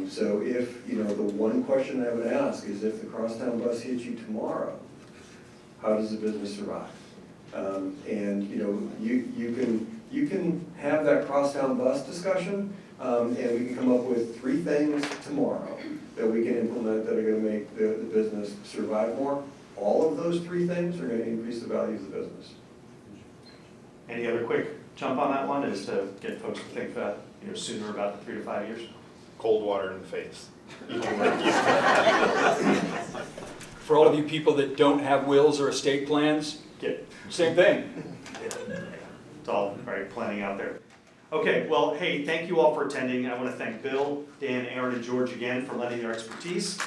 So if, the one question I would ask is if the crosstown bus hits you tomorrow, how does the business survive? And you can have that crosstown bus discussion, and we can come up with 3 things tomorrow that we can implement that are going to make the business survive more. All of those 3 things are going to increase the value of the business. Any other quick jump on that one is to get folks to think about, sooner about the 3 to 5 years? Cold water in the face. For all of you people that don't have wills or estate plans, same thing. It's all right planning out there. Okay, well, hey, thank you all for attending. I want to thank Bill, Dan, Aaron, and George again for lending their expertise.